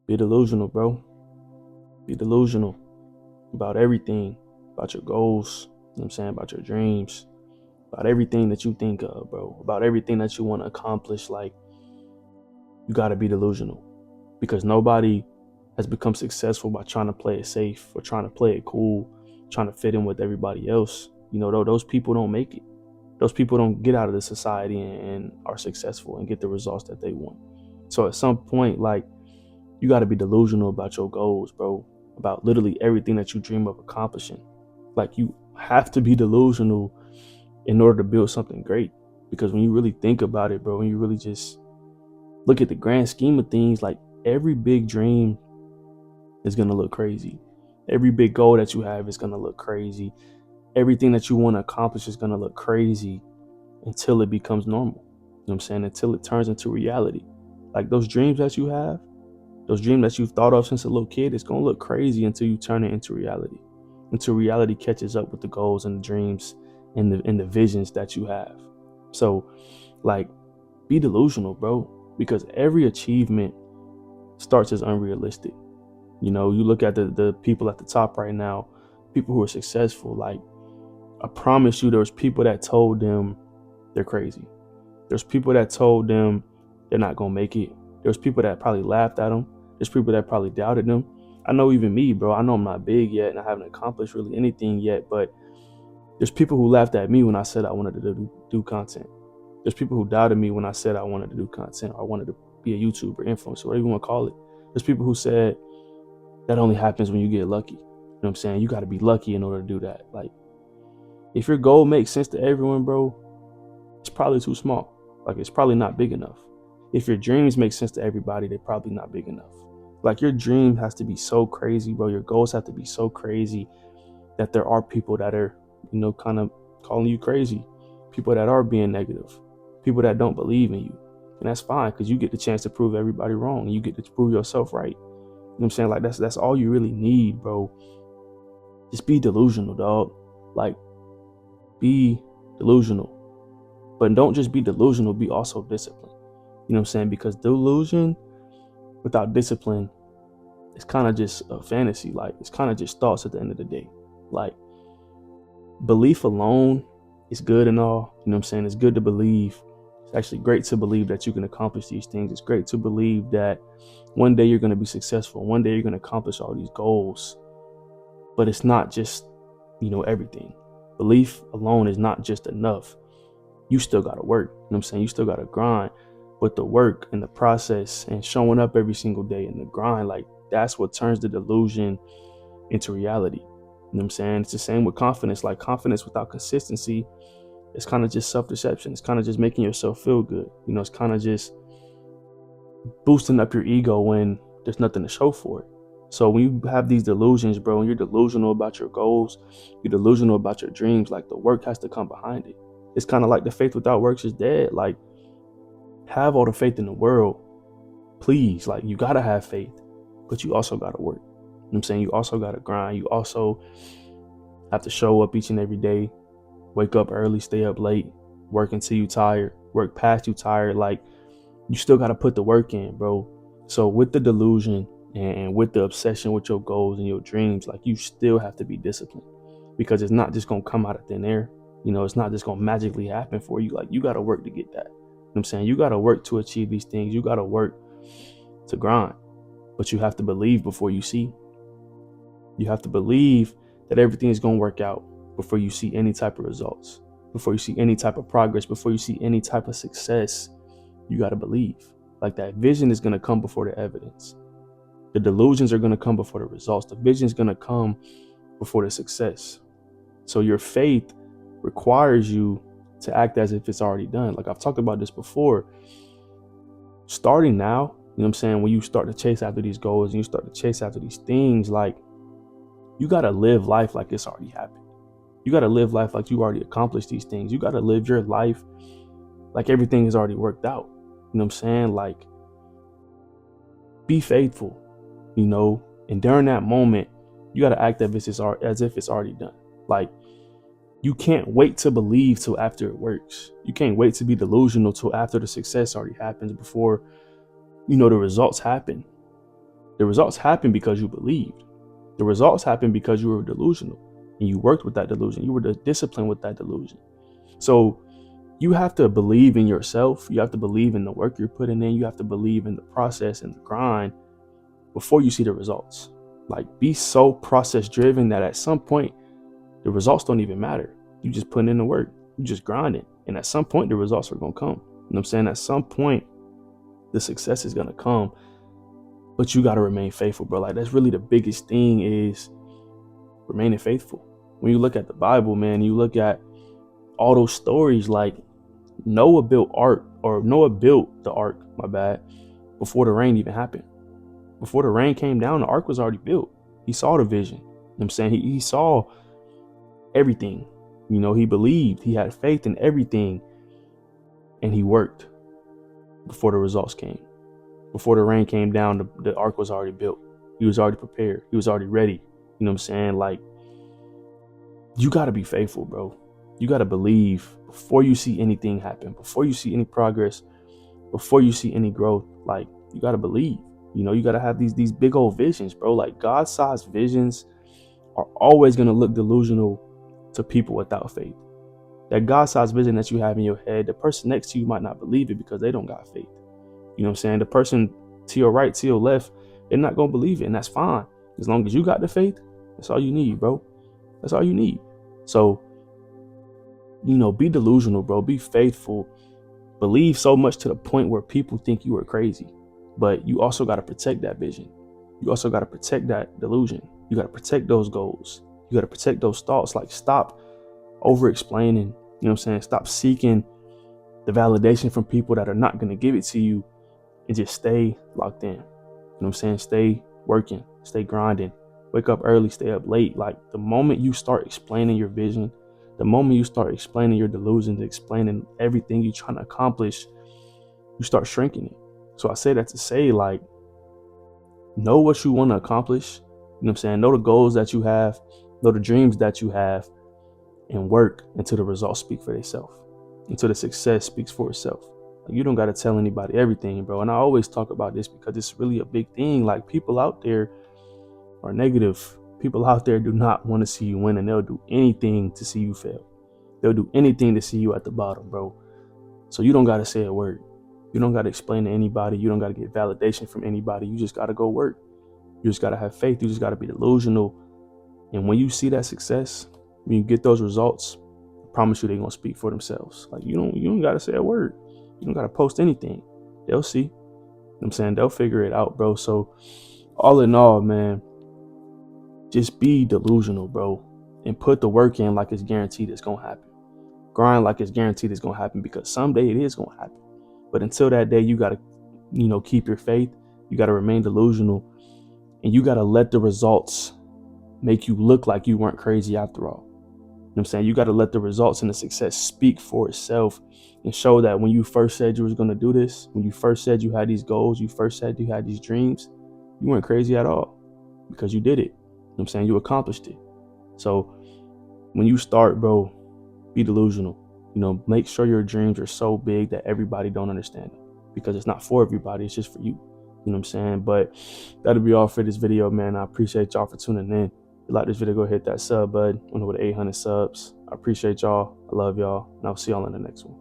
Be delusional, bro. Be delusional about everything, about your goals, you know what I'm saying, about your dreams, about everything that you think of, bro, about everything that you want to accomplish. Like, you got to be delusional because nobody has become successful by trying to play it safe or trying to play it cool, trying to fit in with everybody else. You know, though, those people don't make it. Those people don't get out of the society and are successful and get the results that they want. So at some point, like, you got to be delusional about your goals, bro, about literally everything that you dream of accomplishing. Like, you have to be delusional in order to build something great. Because when you really think about it, bro, when you really just look at the grand scheme of things, like every big dream is going to look crazy. Every big goal that you have is going to look crazy. Everything that you want to accomplish is going to look crazy until it becomes normal. You know what I'm saying? Until it turns into reality. Like those dreams that you have, those dreams that you've thought of since a little kid, it's going to look crazy until you turn it into reality. Until reality catches up with the goals and the dreams and the visions that you have. So, like, be delusional, bro, because every achievement starts as unrealistic. You know, you look at the people at the top right now, people who are successful, like, I promise you there's people that told them they're crazy. There's people that told them they're not going to make it. There's people that probably laughed at them. There's people that probably doubted them. I know even me, bro, I know I'm not big yet and I haven't accomplished really anything yet, but there's people who laughed at me when I said I wanted to do content. There's people who doubted me when I said I wanted to do content or I wanted to be a YouTuber, influencer, whatever you want to call it. There's people who said that only happens when you get lucky. You know what I'm saying? You got to be lucky in order to do that. Like, if your goal makes sense to everyone, bro, it's probably too small. Like, it's probably not big enough. If your dreams make sense to everybody, they're probably not big enough. Like, your dream has to be so crazy, bro. Your goals have to be so crazy that there are people that are, you know, kind of calling you crazy. People that are being negative. People that don't believe in you. And that's fine because you get the chance to prove everybody wrong. And you get to prove yourself right. You know what I'm saying? Like, that's all you really need, bro. Just be delusional, dog. Like, be delusional. But don't just be delusional, be also disciplined. You know what I'm saying? Because delusion without discipline is kind of just a fantasy. Like, it's kind of just thoughts at the end of the day. Like, belief alone is good and all. You know what I'm saying? It's good to believe. It's actually great to believe that you can accomplish these things. It's great to believe that one day you're going to be successful. One day you're going to accomplish all these goals. But it's not just, you know, everything. Belief alone is not just enough. You still got to work. You know what I'm saying? You still got to grind. But the work and the process and showing up every single day and the grind, like, that's what turns the delusion into reality. You know what I'm saying? It's the same with confidence. Like, confidence without consistency, it's kind of just self-deception. It's kind of just making yourself feel good. You know, it's kind of just boosting up your ego when there's nothing to show for it. So when you have these delusions, bro, and you're delusional about your goals, you're delusional about your dreams, like, the work has to come behind it. It's kind of like the faith without works is dead. Like, have all the faith in the world, please. Like, you gotta have faith, but you also gotta work. You know what I'm saying? You also gotta grind. You also have to show up each and every day, wake up early, stay up late, work until you tired, work past you tired. Like, you still gotta put the work in, bro. So with the delusion and with the obsession with your goals and your dreams, like, you still have to be disciplined because it's not just gonna come out of thin air. You know, it's not just gonna magically happen for you. Like, you gotta work to get that. You know what I'm saying? You gotta work to achieve these things. You gotta work to grind, but you have to believe before you see. You have to believe that everything is going to work out before you see any type of results, before you see any type of progress, before you see any type of success. You got to believe. Like, that vision is going to come before the evidence. The delusions are going to come before the results. The vision is going to come before the success. So your faith requires you to act as if it's already done. Like, I've talked about this before. Starting now, you know what I'm saying, when you start to chase after these goals and you start to chase after these things, like, you got to live life like it's already happened. You got to live life like you already accomplished these things. You got to live your life like everything is already worked out. You know what I'm saying? Like, be faithful, you know, and during that moment, you got to act as if it's already done. Like, you can't wait to believe till after it works. You can't wait to be delusional till after the success already happens before, you know, the results happen. The results happen because you believed. The results happen because you were delusional and you worked with that delusion. You were disciplined with that delusion. So you have to believe in yourself. You have to believe in the work you're putting in. You have to believe in the process and the grind before you see the results. Like, be so process driven that at some point the results don't even matter. You just put in the work. You just grinding. And at some point the results are gonna come. You know what I'm saying? At some point the success is gonna come. But you gotta remain faithful, bro. Like, that's really the biggest thing, is remaining faithful. When you look at the Bible, man, you look at all those stories, like Noah built the ark, my bad, before the rain even happened. Before the rain came down, the ark was already built. He saw the vision. You know what I'm saying? He saw everything. You know, he believed, he had faith in everything, and he worked before the results came. Before the rain came down, the ark was already built. He was already prepared. He was already ready. You know what I'm saying? Like, you got to be faithful, bro. You got to believe before you see anything happen, before you see any progress, before you see any growth. Like, you got to believe. You know, you got to have these big old visions, bro. Like, God-sized visions are always going to look delusional to people without faith. That God-sized vision that you have in your head, the person next to you might not believe it because they don't got faith. You know what I'm saying? The person to your right, to your left, they're not going to believe it, and that's fine. As long as you got the faith, that's all you need, bro. That's all you need. So, you know, be delusional, bro. Be faithful. Believe so much to the point where people think you are crazy. But you also got to protect that vision. You also got to protect that delusion. You got to protect those goals. You got to protect those thoughts. Like, stop over explaining. You know what I'm saying? Stop seeking the validation from people that are not going to give it to you, and just stay locked in. You know what I'm saying? Stay working, stay grinding, wake up early, stay up late. Like, the moment you start explaining your vision, the moment you start explaining your delusions, explaining everything you're trying to accomplish, you start shrinking it. So I say that to say, like, know what you want to accomplish. You know what I'm saying? Know the goals that you have, know the dreams that you have, and work until the results speak for themselves, until the success speaks for itself. Like, you don't got to tell anybody everything, bro. And I always talk about this because it's really a big thing. Like, people out there are negative. People out there do not want to see you win, and they'll do anything to see you fail. They'll do anything to see you at the bottom, bro. So you don't got to say a word. You don't got to explain to anybody. You don't got to get validation from anybody. You just got to go work. You just got to have faith. You just got to be delusional. And when you see that success, when you get those results, I promise you they're going to speak for themselves. Like, you don't got to say a word. You don't got to post anything. They'll see. You know what I'm saying? They'll figure it out, bro. So all in all, man, just be delusional, bro, and put the work in like it's guaranteed it's going to happen. Grind like it's guaranteed it's going to happen, because someday it is going to happen. But until that day, you got to, you know, keep your faith. You got to remain delusional, and you got to let the results make you look like you weren't crazy after all. You know what I'm saying? You got to let the results and the success speak for itself, and show that when you first said you was going to do this, when you first said you had these goals, you first said you had these dreams, you weren't crazy at all, because you did it. You know what I'm saying? You accomplished it. So when you start, bro, be delusional. You know, make sure your dreams are so big that everybody don't understand them, because it's not for everybody. It's just for you. You know what I'm saying? But that'll be all for this video, man. I appreciate y'all for tuning in. If you like this video, go hit that sub button. On over to 800 subs. I appreciate y'all. I love y'all. And I'll see y'all in the next one.